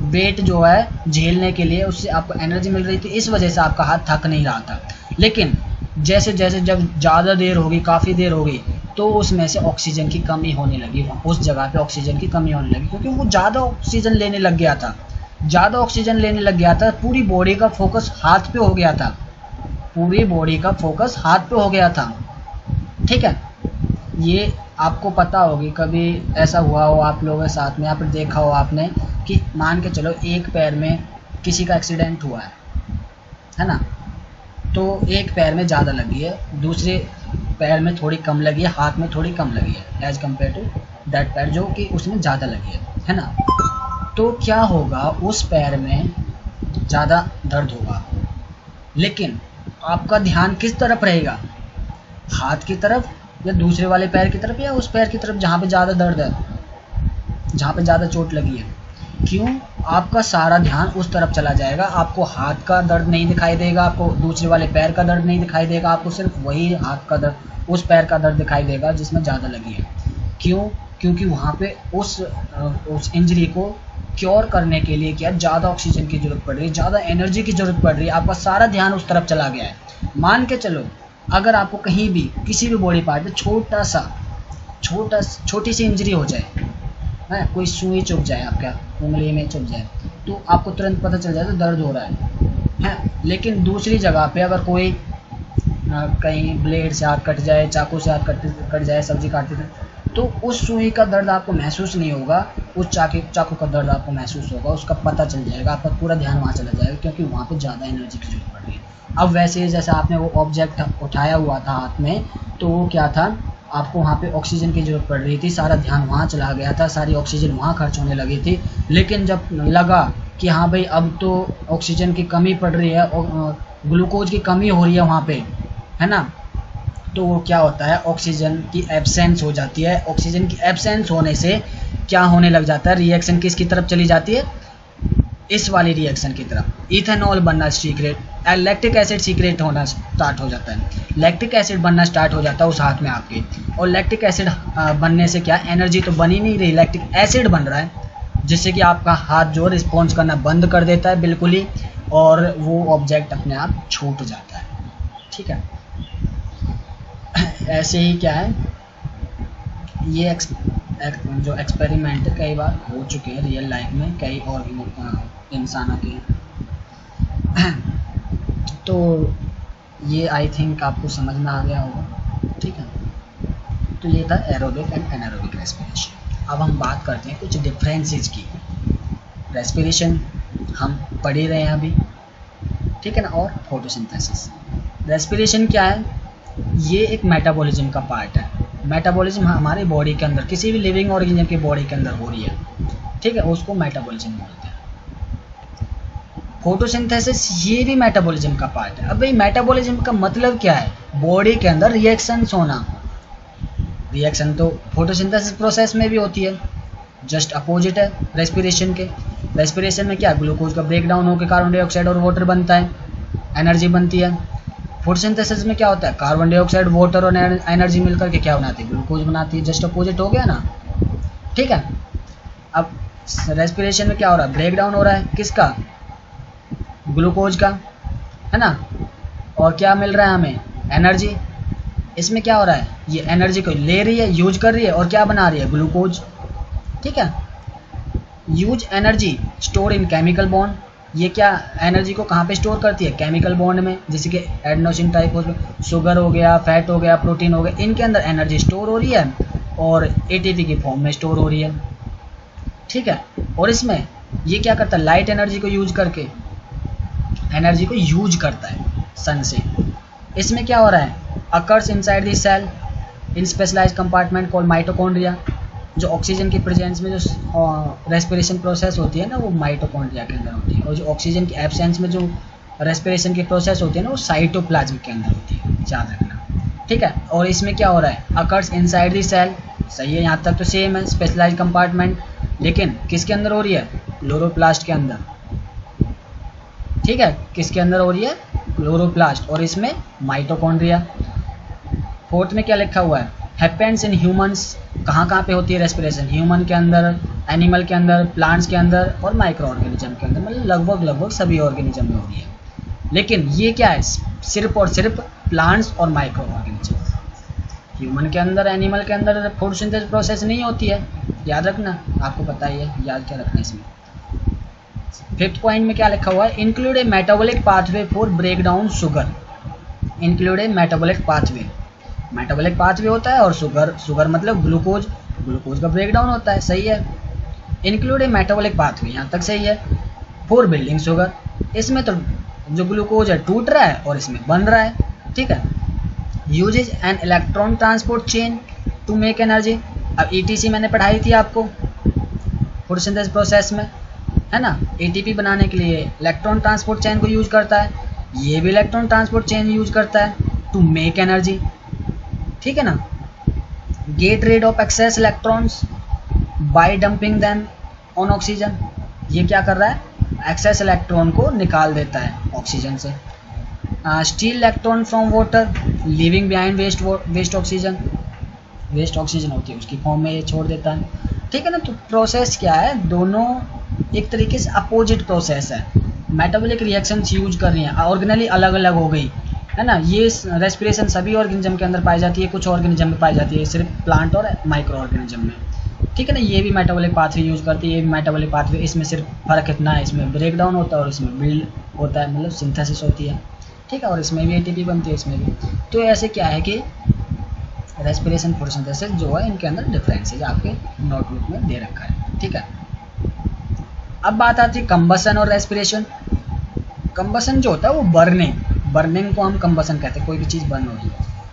वेट जो है झेलने के लिए उससे आपको एनर्जी मिल रही थी, इस वजह से आपका हाथ थक नहीं रहा था। लेकिन जैसे जैसे जब ज़्यादा देर होगी, काफ़ी देर होगी, तो उसमें से ऑक्सीजन की कमी होने लगी, उस जगह पे ऑक्सीजन की कमी होने लगी, क्योंकि वो ज़्यादा ऑक्सीजन लेने लग गया था, ज़्यादा ऑक्सीजन लेने लग गया था, पूरी बॉडी का फोकस हाथ पे हो गया था, पूरी बॉडी का फोकस हाथ पे हो गया था, ठीक है। ये आपको पता होगी, कभी ऐसा हुआ हो आप लोगों के साथ में, या फिर देखा हो आपने कि मान के चलो एक पैर में किसी का एक्सीडेंट हुआ है ना, तो एक पैर में ज़्यादा लगी है, दूसरे पैर में थोड़ी कम लगी है, हाथ में थोड़ी कम लगी है एज कम्पेयर टू दैट पैर जो कि उसमें ज़्यादा लगी है ना। तो क्या होगा, उस पैर में ज़्यादा दर्द होगा, लेकिन आपका ध्यान किस तरफ रहेगा, हाथ की तरफ या दूसरे वाले पैर की तरफ, या उस पैर की तरफ जहाँ पे ज़्यादा दर्द है, जहाँ पे ज़्यादा चोट लगी है। क्यों, आपका सारा ध्यान उस तरफ चला जाएगा, आपको हाथ का दर्द नहीं दिखाई देगा, आपको दूसरे वाले पैर का दर्द नहीं दिखाई देगा, आपको सिर्फ वही हाथ का दर्द, उस पैर का दर्द दिखाई देगा जिसमें ज़्यादा लगी है। क्यों, क्योंकि वहाँ पे उस इंजरी को क्योर करने के लिए क्या ज़्यादा ऑक्सीजन की जरूरत पड़ रही है, ज़्यादा एनर्जी की जरूरत पड़ रही है, आपका सारा ध्यान उस तरफ चला गया है। मान के चलो अगर आपको कहीं भी किसी भी बॉडी पार्ट में छोटी सी इंजरी हो जाए, है कोई सुई चुभ जाए, आपका उंगली में चुभ जाए, तो आपको तुरंत पता चल जाए तो दर्द हो रहा है। लेकिन दूसरी जगह पे अगर कोई कहीं ब्लेड से हाथ कट जाए, चाकू से हाथ कट जाए, सब्जी काटते थे, तो उस सुई का दर्द आपको महसूस नहीं होगा, उस चाकू का दर्द आपको महसूस होगा, उसका पता चल जाएगा, आपका पूरा ध्यान वहाँ चला जाएगा, क्योंकि वहाँ पे ज़्यादा एनर्जी की जरूरत पड़ रही है। अब वैसे जैसे आपने वो ऑब्जेक्ट उठाया हुआ था हाथ में, तो वो क्या था, आपको वहाँ पे ऑक्सीजन की जरूरत पड़ रही थी, सारा ध्यान वहाँ चला गया था, सारी ऑक्सीजन वहाँ खर्च होने लगी थी। लेकिन जब लगा कि हाँ भाई अब तो ऑक्सीजन की कमी पड़ रही है और ग्लूकोज की कमी हो रही है वहाँ पे, है ना, तो वो क्या होता है, ऑक्सीजन की एब्सेंस हो जाती है। ऑक्सीजन की एब्सेंस होने से क्या होने लग जाता है, रिएक्शन किसकी तरफ चली जाती है, इस वाली रिएक्शन की तरफ, इथेनॉल बनना सीक्रेट, लैक्टिक एसिड सीक्रेट होना स्टार्ट हो जाता है, लैक्टिक एसिड बनना स्टार्ट हो जाता है उस हाथ में आपके। और लैक्टिक एसिड बनने से क्या, एनर्जी तो बन ही नहीं रही, लैक्टिक एसिड बन रहा है, जिससे कि आपका हाथ जो रिस्पॉन्स करना बंद कर देता है बिल्कुल ही, और वो ऑब्जेक्ट अपने आप छूट जाता है। ठीक है, ऐसे ही क्या है, ये जो एक्सपेरिमेंट कई बार हो चुके हैं रियल लाइफ में कई और इंसानों के तो ये आई थिंक आपको समझ में आ गया होगा। ठीक है, तो ये था एरोबिक एंड एनारोबिक रेस्पिरेशन। अब हम बात करते हैं कुछ डिफरेंसेस की। रेस्पिरेशन हम पढ़ ही रहे हैं अभी, ठीक है ना, और फोटोसिंथेसिस। रेस्पिरेशन क्या है, ये एक मेटाबॉलिज्म का पार्ट है। मेटाबॉलिज्म हमारे बॉडी के अंदर किसी भी लिविंग ऑर्गेनिज्म की बॉडी के अंदर हो रही है, ठीक है, उसको मेटाबॉलिज्म बोलते हैं। फोटोसिंथेसिस ये भी मेटाबॉलिज्म का पार्ट है। अब भाई मेटाबॉलिज्म का मतलब क्या है, बॉडी के अंदर रिएक्शंस होना। रिएक्शन तो फोटोसिंथेसिस प्रोसेस में भी होती है, जस्ट अपोजिट है रेस्पिरेशन के। रेस्पिरेशन में क्या, ग्लूकोज का ब्रेकडाउन होकर कार्बन डाइऑक्साइड और वाटर बनता है, एनर्जी बनती है। फोटोसिंथेसिस में क्या होता है, कार्बन डाइऑक्साइड, वाटर और एनर्जी मिलकर के क्या बनाती है, ग्लूकोज बनाती है। जस्ट अपोजिट हो गया ना, ठीक है। अब रेस्पिरेशन में क्या हो रहा है, ब्रेक डाउन हो रहा है, किसका, ग्लूकोज का, है ना, और क्या मिल रहा है हमें, एनर्जी। इसमें क्या हो रहा है, ये एनर्जी को ले रही है, यूज कर रही है, और क्या बना रही है, ग्लूकोज। ठीक है, use energy store in chemical bond. ये क्या एनर्जी को कहाँ पे स्टोर करती है, केमिकल बॉन्ड में, जैसे कि एडेनोसिन टाइप हो, शुगर हो गया, फैट हो गया, प्रोटीन हो गया, इनके अंदर एनर्जी स्टोर हो रही है और एटीपी की फॉर्म में स्टोर हो रही है। ठीक है, और इसमें ये क्या करता है, लाइट एनर्जी को यूज करके एनर्जी को यूज करता है सन से। इसमें क्या हो रहा है, occurs inside the cell in specialised compartment called mitochondria. जो ऑक्सीजन की प्रेजेंस में जो रेस्पिरेशन प्रोसेस होती है ना, वो माइटोकॉन्ड्रिया के अंदर होती है, और जो ऑक्सीजन की एब्सेंस में जो रेस्पिरेशन की प्रोसेस होती है ना, वो साइटोप्लाज्म के अंदर होती है, याद रखना। ठीक है, और इसमें क्या हो रहा है, अकर्स इनसाइड द सेल। सही है, यहाँ तक तो सेम है, स्पेशलाइज्ड कंपार्टमेंट, लेकिन किसके अंदर हो रही है, क्लोरोप्लास्ट के अंदर। ठीक है, किसके अंदर हो रही है, क्लोरोप्लास्ट, और इसमें माइटोकॉन्ड्रिया। फोर्थ में क्या लिखा हुआ है, हैपेंस इन ह्यूमंस। कहाँ कहाँ पे होती है रेस्पिरेशन, ह्यूमन के अंदर, एनिमल के अंदर, प्लांट्स के अंदर और माइक्रो ऑर्गेनिज्म के अंदर, मतलब लगभग सभी ऑर्गेनिज्म में हो रही है। लेकिन ये क्या है, सिर्फ और सिर्फ प्लांट्स और माइक्रो ऑर्गेनिज्म। ह्यूमन के अंदर, एनिमल के अंदर फोटोसिंथेसिस प्रोसेस नहीं होती है, याद रखना, आपको पता ही है, याद क्या रखना इसमें। फिफ्थ पॉइंट में क्या लिखा हुआ है, include a metabolic pathway for break down sugar. Include a metabolic pathway, metabolic pathway होता है, और शुगर मतलब ग्लूकोज का ब्रेकडाउन होता है। सही है, इंक्लूड ए मेटाबॉलिक पाथवे, यहाँ तक सही है। फॉर बिल्डिंग शुगर, इसमें तो जो ग्लूकोज है टूट रहा है और इसमें बन रहा है। ठीक है, uses an electron transport chain to make energy. अब ईटीसी मैंने पढ़ाई थी आपको फोटोसिंथेसिस प्रोसेस में, है ना, एटीपी बनाने के लिए इलेक्ट्रॉन ट्रांसपोर्ट चेन को यूज करता है, ये भी इलेक्ट्रॉन ट्रांसपोर्ट चेन यूज करता है टू मेक एनर्जी। ठीक है ना, get rid of excess electrons by dumping them on oxygen. ये क्या कर रहा है, एक्सेस इलेक्ट्रॉन को निकाल देता है ऑक्सीजन से। Steal electron from water living behind waste oxygen, waste oxygen होती है उसकी फॉर्म में ये छोड़ देता है। ठीक है ना, तो प्रोसेस क्या है, दोनों एक तरीके से अपोजिट प्रोसेस है। मेटाबॉलिक रिएक्शंस यूज कर रही हैं, ऑर्गेनली अलग अलग हो गई है ना। ये रेस्पिरेशन सभी ऑर्गेनिज्म के अंदर पाई जाती है, कुछ ऑर्गेनिज्म में पाई जाती है सिर्फ प्लांट और माइक्रो ऑर्गेनिज्म में, ठीक है ना। ये भी मेटाबॉलिक पाथवे यूज करती है, ये भी मेटाबॉलिक पाथवे, इसमें सिर्फ फर्क इतना है, इसमें ब्रेक डाउन होता है और इसमें बिल्ड होता है, मतलब सिंथेसिस होती है, ठीक है। और इसमें भी एटीपी बनती है, इसमें भी। तो ऐसे क्या है कि रेस्पिरेशन फोटोसिंथेसिस जो है इनके अंदर डिफरेंस है, आपके नोटबुक में दे रखा है, ठीक है। अब बात आती है कंबसन और रेस्पिरेशन। कंबसन जो होता है वो बर्निंग को हम कंबसन कहते हैं, कोई भी चीज़ बर्न होगी।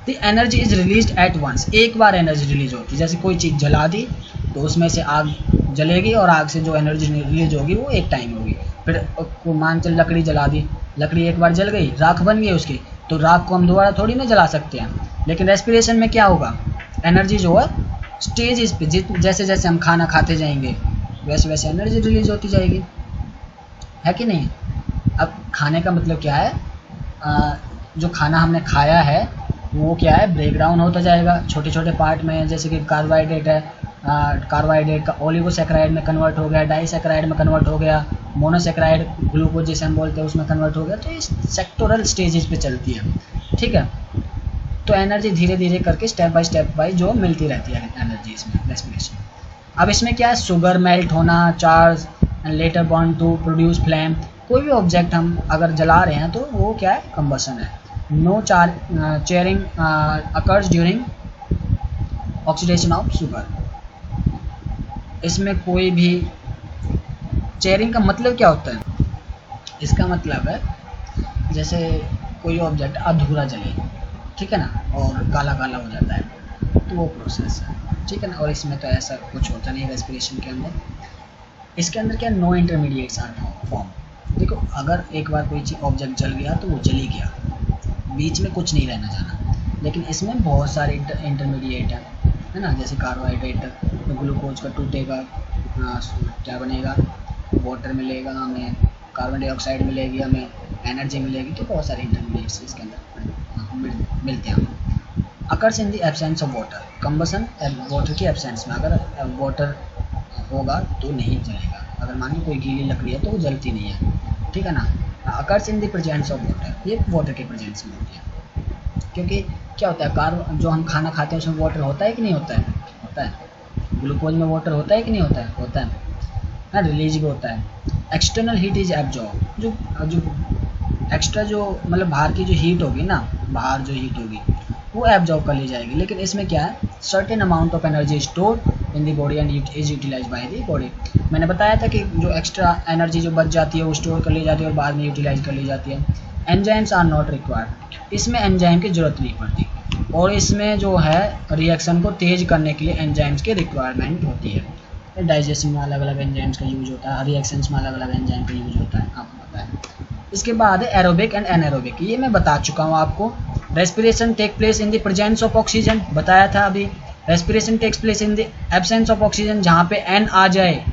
The energy is release at once, एक बार एनर्जी रिलीज होती है, जैसे कोई चीज़ जला दी तो उसमें से आग जलेगी और आग से जो एनर्जी रिलीज होगी वो एक टाइम होगी। फिर को मान चल लकड़ी जला दी, लकड़ी एक बार जल गई, राख बन गई उसकी, तो राख को हम दोबारा थोड़ी ना जला सकते हैं। लेकिन रेस्पिरेशन में क्या होगा, एनर्जी जो है स्टेज पे जैसे जैसे हम खाना खाते जाएंगे वैसे वैसे एनर्जी रिलीज होती जाएगी, है कि नहीं। अब खाने का मतलब क्या है, जो खाना हमने खाया है वो क्या है, ब्रेक डाउन होता जाएगा छोटे छोटे पार्ट में, जैसे कि कार्बोहाइड्रेट है, कार्बोहाइड्रेट का ओलिगोसैकेराइड में कन्वर्ट हो गया, डाइसैकेराइड में कन्वर्ट हो गया, मोनोसैकेराइड ग्लूकोज जिसे हम बोलते हैं उसमें कन्वर्ट हो गया। तो इस सेक्टोरल स्टेजेस पे चलती है, ठीक है। तो एनर्जी धीरे धीरे करके स्टेप बाय जो मिलती रहती है एनर्जी इसमें रेस्पिरेशन। अब इसमें क्या है, शुगर मेल्ट होना, chars and later burn to produce flame. कोई भी ऑब्जेक्ट हम अगर जला रहे हैं तो वो क्या है, कंबसन है। No charring occurs during oxidation of sugar. इसमें कोई भी चेयरिंग का मतलब क्या होता है, इसका मतलब है जैसे कोई ऑब्जेक्ट अधूरा जले, ठीक है ना, और काला काला हो जाता है, तो वो प्रोसेस है, ठीक है ना। और इसमें तो ऐसा कुछ होता नहीं रेस्पिरेशन के अंदर। इसके अंदर क्या, नो इंटरमीडिएट्स आर फॉर्म। देखो अगर एक बार कोई चीज़ ऑब्जेक्ट जल गया तो वो जल ही गया, बीच में कुछ नहीं रहना जाना। लेकिन इसमें बहुत सारे इंटरमीडिएट है ना, जैसे कार्बोहाइड्रेट, तो ग्लूकोज का टूटेगा, क्या बनेगा, वाटर मिलेगा हमें, कार्बन डाइऑक्साइड मिलेगी हमें, एनर्जी मिलेगी, तो बहुत सारे इंटरमीडिएट्स इसके अंदर मिलते हैं। Occurs in the absence of water, combustion water की एब्सेंस में, अगर वाटर होगा तो नहीं जलेगा। अगर मान लो कोई गीली लकड़ी है तो वो जलती नहीं है, ठीक है ना। Occurs in the presence of water, ये वाटर के प्रेजेंस में होती है। क्योंकि क्या होता है, जो हम खाना खाते हैं उसमें वाटर होता है कि नहीं होता है, होता है। ग्लूकोज में वाटर होता है कि नहीं होता है, होता है ना, रिलीज भी होता है। एक्सटर्नल हीट इज एब्जॉर्ब, जो एक्स्ट्रा जो मतलब बाहर की जो हीट होगी ना, बाहर जो हीट होगी वो एब्जॉर्ब कर ली जाएगी। लेकिन इसमें क्या है, certain amount of energy stored in the body and is utilise by the body. मैंने बताया था कि जो एक्स्ट्रा एनर्जी जो बच जाती है वो स्टोर कर ली जाती है और बाद में यूटिलाइज कर ली जाती है। एंजाइम्स आर नॉट रिक्वायर्ड, इसमें एंजाइम की जरूरत नहीं पड़ती, और इसमें जो है रिएक्शन को तेज करने के लिए एंजाइम्स की रिक्वायरमेंट होती है। डाइजेशन में अलग अलग एंजाइम्स का यूज होता है, रिएक्शंस में अलग अलग एंजाइम का यूज होता है, आपको पता है। इसके बाद है एरोबिक एंड एनारोबिक, ये मैं बता चुका हूँ आपको। Respiration take place in the presence of oxygen, बताया था अभी। Respiration takes place in the absence of oxygen, जहाँ पे एन आ जाए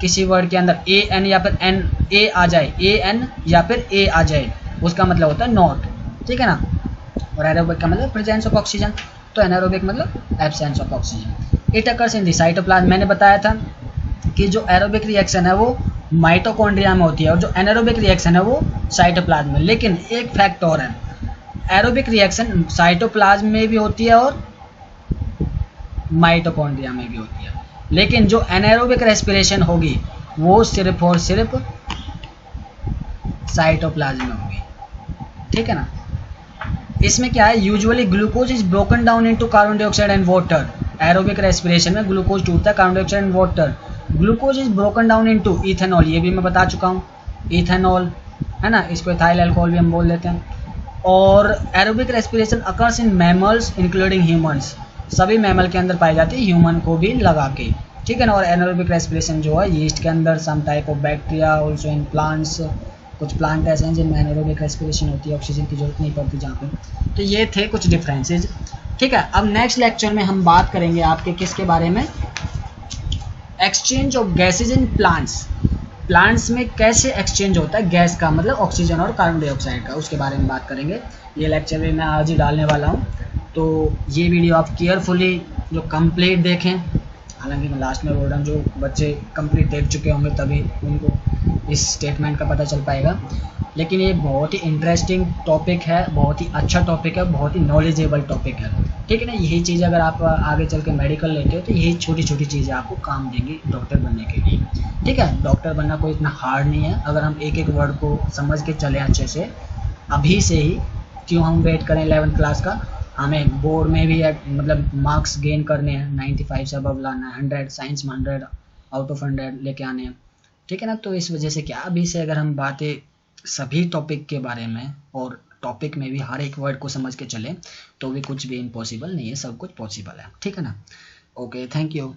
किसी वर्ड के अंदर, ए एन या फिर एन ए आ जाए, ए एन या फिर ए आ जाए, उसका मतलब होता है नॉट, ठीक है ना। और एरोबिक का मतलब प्रेजेंस ऑफ ऑक्सीजन, तो एनारोबिक मतलब absence of oxygen. It occurs in the cytoplasm, मैंने बताया था कि जो एरोबिक रिएक्शन है वो माइटोकॉन्ड्रिया में होती है और जो एनारोबिक रिएक्शन है वो साइटोप्लाज्म में। लेकिन एक फैक्ट और है, एरोबिक रिएक्शन साइटोप्लाज्म में भी होती है और माइटोकॉन्ड्रिया में भी होती है, लेकिन जो एनारोबिक रेस्पिरेशन होगी वो सिर्फ और सिर्फ साइटोप्लाज्म में होगी, ठीक है ना। इसमें क्या है, usually glucose is broken down into carbon dioxide and water. Aerobic respiration में ग्लूकोज टूटता है, carbon dioxide and water. Glucose is broken down into ethanol, ये भी मैं बता चुका हूँ, इथेनॉल है ना, इसको इथाइल अल्कोहल भी हम बोल देते हैं। और aerobic respiration occurs in mammals including humans, सभी मैमल के अंदर पाई जाती है, ह्यूमन को भी लगा के, ठीक है ना। और एनारोबिक रेस्पिरेशन जो है यीस्ट के अंदर, some type of bacteria, also in plants, कुछ प्लांट ऐसे हैं जिनमें एनारोबिक रेस्पिरेशन होती है, ऑक्सीजन की जरूरत नहीं पड़ती जहाँ पे। तो ये थे कुछ डिफरेंसेस, ठीक है। अब नेक्स्ट लेक्चर में हम बात करेंगे आपके किसके बारे में, exchange of gases in plants. Plants में कैसे एक्सचेंज होता है गैस का, मतलब ऑक्सीजन और कार्बन डाइऑक्साइड का, उसके बारे में बात करेंगे। ये लेक्चर भी मैं आज ही डालने वाला हूँ, तो ये वीडियो आप केयरफुली जो कंप्लीट देखें, हालांकि मैं लास्ट में बोल रहा हूँ, जो बच्चे कंप्लीट देख चुके होंगे तभी उनको इस स्टेटमेंट का पता चल पाएगा। लेकिन ये बहुत ही इंटरेस्टिंग टॉपिक है, बहुत ही अच्छा टॉपिक है, बहुत ही नॉलेजेबल टॉपिक है, ठीक है ना। यही चीज़ अगर आप आगे चल के मेडिकल लेते हो तो यही छोटी छोटी चीज़ें आपको काम देंगी डॉक्टर बनने के लिए, ठीक है। डॉक्टर बनना कोई इतना हार्ड नहीं है, अगर हम एक एक वर्ड को समझ के चलें अच्छे से अभी से ही। क्यों हम वेट करें 11th क्लास का, हमें बोर्ड में भी मतलब मार्क्स गेन करने हैं, 95 से अबव लाना है, 100 साइंस में 100 आउट ऑफ 100 लेके आने हैं, ठीक है ना। तो इस वजह से क्या अभी से अगर हम बातें सभी टॉपिक के बारे में और टॉपिक में भी हर एक वर्ड को समझ के चलें तो भी कुछ भी इम्पॉसिबल नहीं है, सब कुछ पॉसिबल है, ठीक है ना। Okay, thank you.